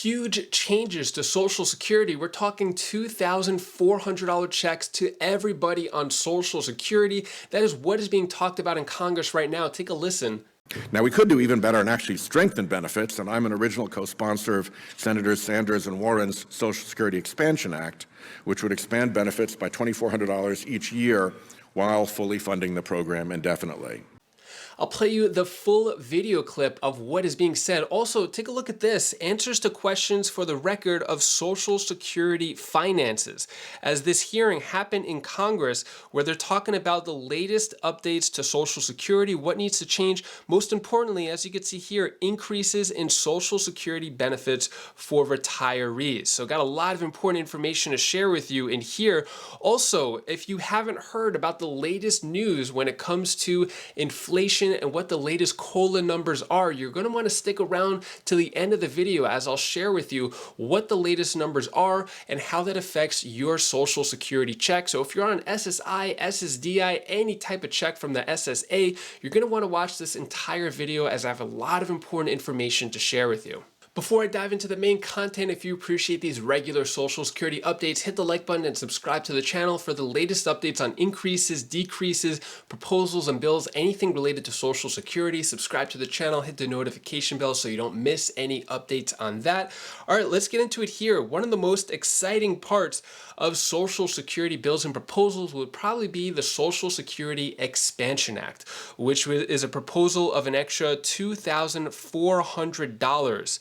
huge changes to Social Security. We're talking $2,400 checks to everybody on Social Security. That is what is being talked about in Congress right now. Take a listen. Now, we could do even better and actually strengthen benefits, and I'm an original co-sponsor of Senators Sanders and Warren's Social Security Expansion Act, which would expand benefits by $2,400 each year while fully funding the program indefinitely. I'll play you the full video clip of what is being said. Also, take a look at this. Answers to questions for the record of Social Security finances. As this hearing happened in Congress where they're talking about the latest updates to Social Security, what needs to change. Most importantly, as you can see here, increases in Social Security benefits for retirees. So got a lot of important information to share with you in here. Also, if you haven't heard about the latest news when it comes to inflation and what the latest COLA numbers are, you're going to want to stick around to the end of the video as I'll share with you what the latest numbers are and how that affects your Social Security check. So if you're on SSI, SSDI, any type of check from the SSA, you're going to want to watch this entire video as I have a lot of important information to share with you. Before I dive into the main content, if you appreciate these regular Social Security updates, hit the like button and subscribe to the channel for the latest updates on increases, decreases, proposals, and bills, anything related to Social Security. Subscribe to the channel, hit the notification bell so you don't miss any updates on that. All right, let's get into it here. One of the most exciting parts of Social Security bills and proposals would probably be the Social Security Expansion Act, which is a proposal of an extra $2,400.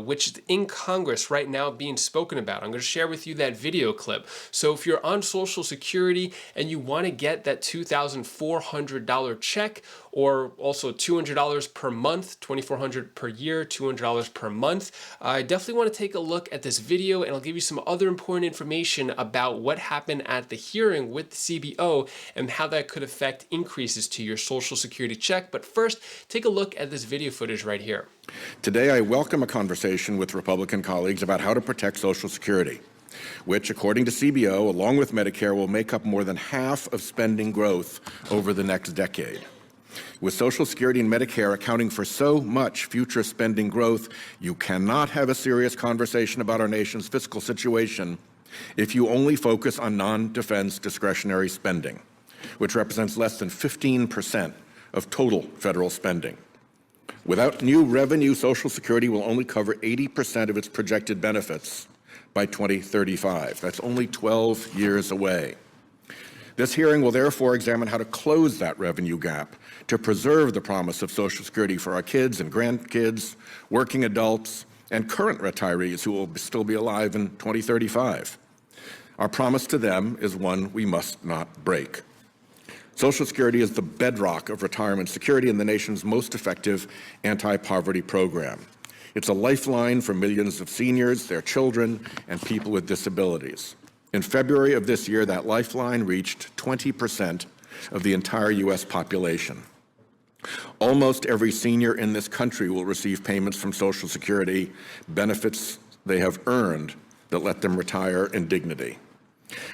Which is in Congress right now being spoken about. I'm going to share with you that video clip. So if you're on Social Security and you want to get that $2,400 check, or also $200 per month, $2,400 per year, $200 per month, I definitely want to take a look at this video, and I'll give you some other important information about what happened at the hearing with the CBO and how that could affect increases to your Social Security check. But first, take a look at this video footage right here. Today, I welcome a conversation with Republican colleagues about how to protect Social Security, which, according to CBO, along with Medicare, will make up more than half of spending growth over the next decade. With Social Security and Medicare accounting for so much future spending growth, you cannot have a serious conversation about our nation's fiscal situation if you only focus on non-defense discretionary spending, which represents less than 15% of total federal spending. Without new revenue, Social Security will only cover 80% of its projected benefits by 2035. That's only 12 years away. This hearing will therefore examine how to close that revenue gap to preserve the promise of Social Security for our kids and grandkids, working adults, and current retirees who will still be alive in 2035. Our promise to them is one we must not break. Social Security is the bedrock of retirement security and the nation's most effective anti-poverty program. It's a lifeline for millions of seniors, their children, and people with disabilities. In February of this year, that lifeline reached 20% of the entire U.S. population. Almost every senior in this country will receive payments from Social Security, benefits they have earned that let them retire in dignity.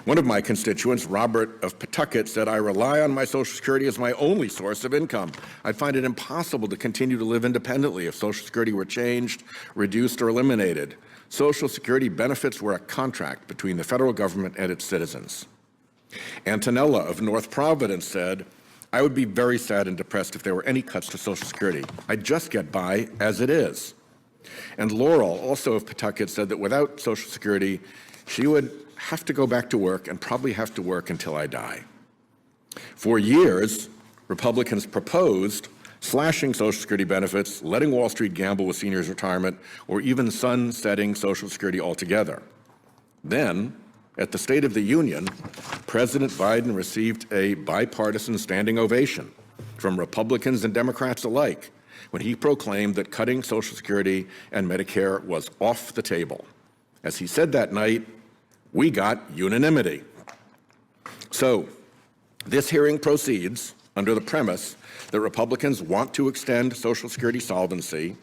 One of my constituents, Robert of Pawtucket, said, "I rely on my Social Security as my only source of income. I'd find it impossible to continue to live independently if Social Security were changed, reduced, or eliminated. Social Security benefits were a contract between the federal government and its citizens." Antonella of North Providence said, "I would be very sad and depressed if there were any cuts to Social Security. I'd just get by as it is." And Laurel, also of Pawtucket, said that without Social Security, she would have to go back to work and probably have to work until I die. For years, Republicans proposed slashing Social Security benefits, letting Wall Street gamble with seniors' retirement, or even sunsetting Social Security altogether. Then, at the State of the Union, President Biden received a bipartisan standing ovation from Republicans and Democrats alike when he proclaimed that cutting Social Security and Medicare was off the table. As he said that night, we got unanimity. So, this hearing proceeds under the premise that Republicans want to extend Social Security solvency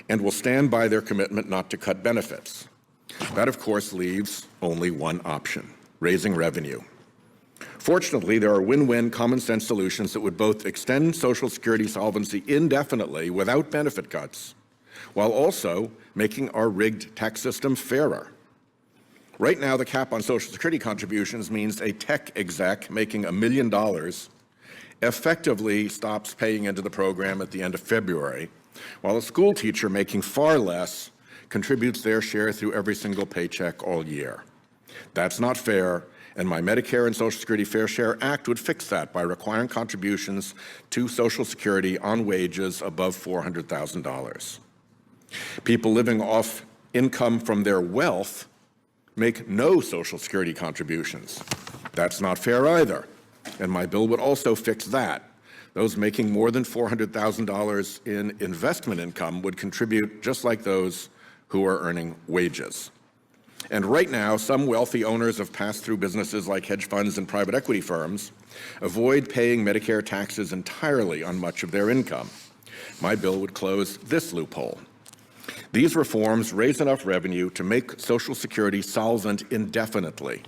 and will stand by their commitment not to cut benefits. That, of course, leaves only one option: raising revenue. Fortunately, there are win-win common sense solutions that would both extend Social Security solvency indefinitely without benefit cuts, while also making our rigged tax system fairer. Right now, the cap on Social Security contributions means a tech exec making $1 million effectively stops paying into the program at the end of February, while a school teacher making far less contributes their share through every single paycheck all year. That's not fair, and my Medicare and Social Security Fair Share Act would fix that by requiring contributions to Social Security on wages above $400,000. People living off income from their wealth make no Social Security contributions. That's not fair either, and my bill would also fix that. Those making more than $400,000 in investment income would contribute just like those who are earning wages. And right now, some wealthy owners of pass-through businesses like hedge funds and private equity firms avoid paying Medicare taxes entirely on much of their income. My bill would close this loophole. These reforms raise enough revenue to make Social Security solvent indefinitely,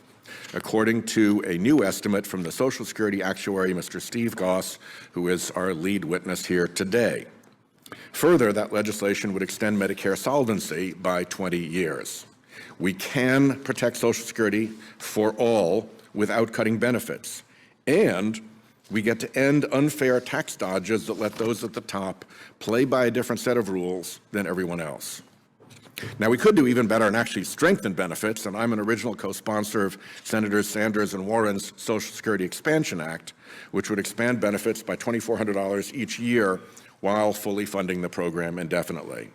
according to a new estimate from the Social Security actuary, Mr. Steve Goss, who is our lead witness here today. Further, that legislation would extend Medicare solvency by 20 years. We can protect Social Security for all without cutting benefits, and we get to end unfair tax dodges that let those at the top play by a different set of rules than everyone else. Now, we could do even better and actually strengthen benefits, and I'm an original co-sponsor of Senators Sanders and Warren's Social Security Expansion Act, which would expand benefits by $2,400 each year while fully funding the program indefinitely.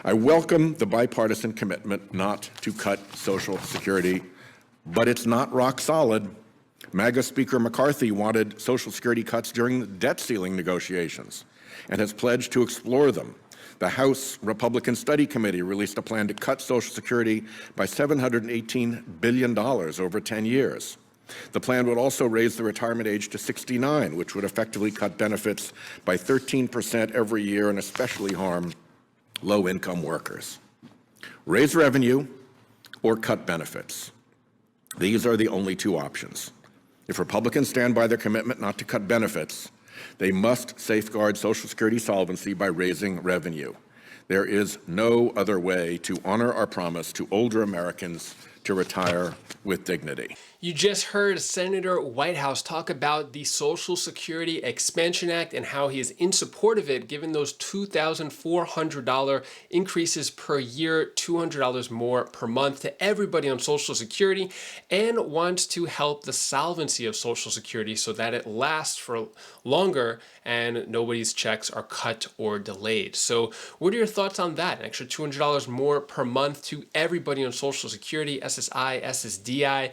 I welcome the bipartisan commitment not to cut Social Security, but it's not rock solid. MAGA Speaker McCarthy wanted Social Security cuts during the debt ceiling negotiations and has pledged to explore them. The House Republican Study Committee released a plan to cut Social Security by $718 billion over 10 years. The plan would also raise the retirement age to 69, which would effectively cut benefits by 13% every year and especially harm low-income workers. Raise revenue or cut benefits. These are the only two options. If Republicans stand by their commitment not to cut benefits, they must safeguard Social Security solvency by raising revenue. There is no other way to honor our promise to older Americans to retire with dignity. You just heard Senator Whitehouse talk about the Social Security Expansion Act and how he is in support of it, given those $2,400 increases per year, $200 more per month to everybody on Social Security, and wants to help the solvency of Social Security so that it lasts for longer and nobody's checks are cut or delayed. So what are your thoughts on that? An extra $200 more per month to everybody on Social Security, SSI, SSDI,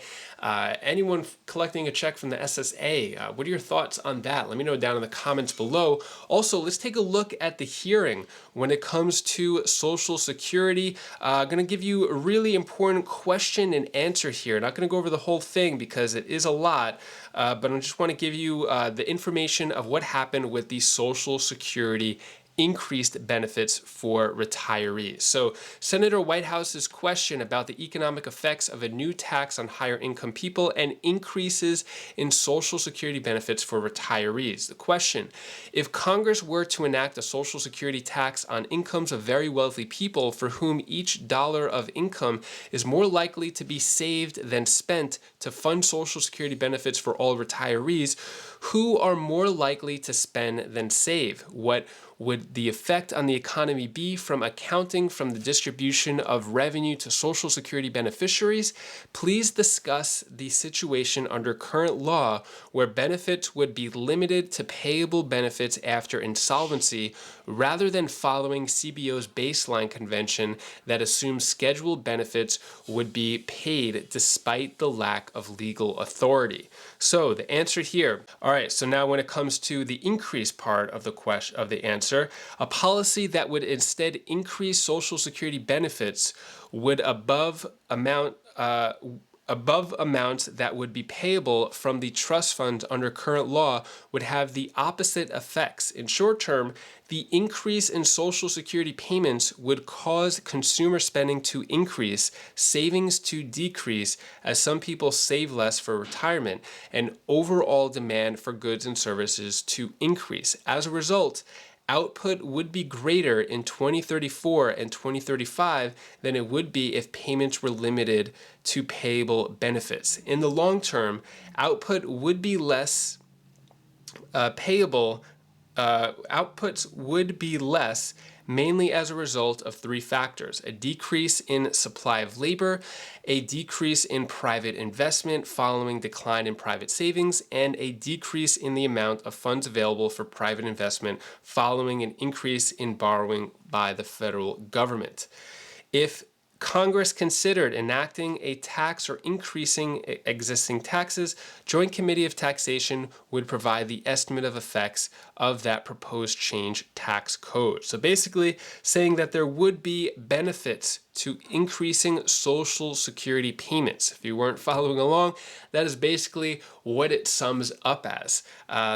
anyone collecting a check from the SSA. What are your thoughts on that? Let me know down in the comments below. Also, let's take a look at the hearing when it comes to Social Security. I'm going to give you a really important question and answer here. Not going to go over the whole thing because it is a lot, but I just want to give you the information of what happened with the Social Security increased benefits for retirees. So Senator Whitehouse's question about the economic effects of a new tax on higher income people and increases in Social Security benefits for retirees. The question: if Congress were to enact a Social Security tax on incomes of very wealthy people for whom each dollar of income is more likely to be saved than spent to fund Social Security benefits for all retirees, who are more likely to spend than save? What would the effect on the economy be from accounting from the distribution of revenue to Social Security beneficiaries? Please discuss the situation under current law where benefits would be limited to payable benefits after insolvency rather than following CBO's baseline convention that assumes scheduled benefits would be paid despite the lack of legal authority. So the answer here. All right, so now when it comes to the increase part of the question of the answer, a policy that would instead increase Social Security benefits would above amounts that would be payable from the trust fund under current law would have the opposite effects. In short term, the increase in Social Security payments would cause consumer spending to increase, savings to decrease as some people save less for retirement, and overall demand for goods and services to increase. As a result, output would be greater in 2034 and 2035 than it would be if payments were limited to payable benefits. In the long term, output would be less outputs would be less, mainly as a result of three factors: a decrease in supply of labor, a decrease in private investment following decline in private savings, and a decrease in the amount of funds available for private investment following an increase in borrowing by the federal government. If Congress considered enacting a tax or increasing existing taxes, Joint Committee of Taxation would provide the estimate of effects of that proposed change tax code. So basically saying that there would be benefits to increasing Social Security payments. If you weren't following along, that is basically what it sums up as.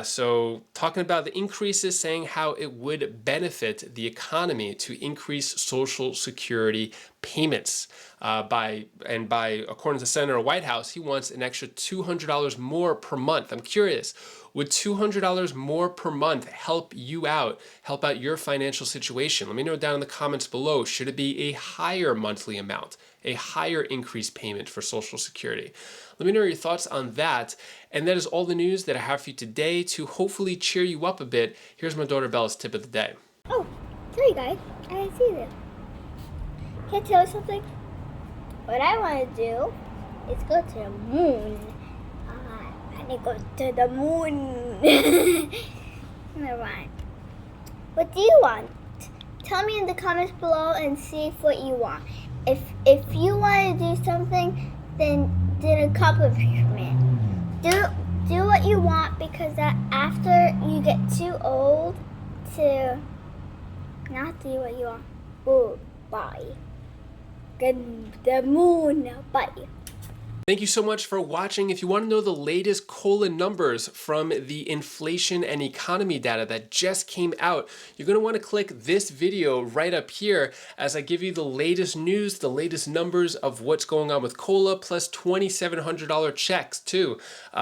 So talking about the increases, saying how it would benefit the economy to increase Social Security payments. By according to Senator Whitehouse, he wants an extra $200 more per month. I'm curious, would $200 more per month help you out, help out your financial situation? Let me know down in the comments below. Should it be a higher monthly amount, a higher increased payment for Social Security? Let me know your thoughts on that. And that is all the news that I have for you today to hopefully cheer you up a bit. Here's my daughter Bella's tip of the day. Oh, sorry guys, I didn't see this. Can I tell you something? What I want to do is go to the moon. I need to go to the moon. Never mind. What do you want? Tell me in the comments below and see what you want. If you want to do something, then do an accomplishment. Do what you want, because that after you get too old to not do what you want. Oh, bye. The moon, bye. Thank you so much for watching. If you want to know the latest COLA numbers from the inflation and economy data that just came out, you're going to want to click this video right up here as I give you the latest news, the latest numbers of what's going on with COLA, plus $2,700 checks too.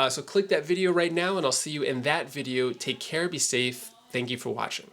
So click that video right now and I'll see you in that video. Take care, be safe. Thank you for watching.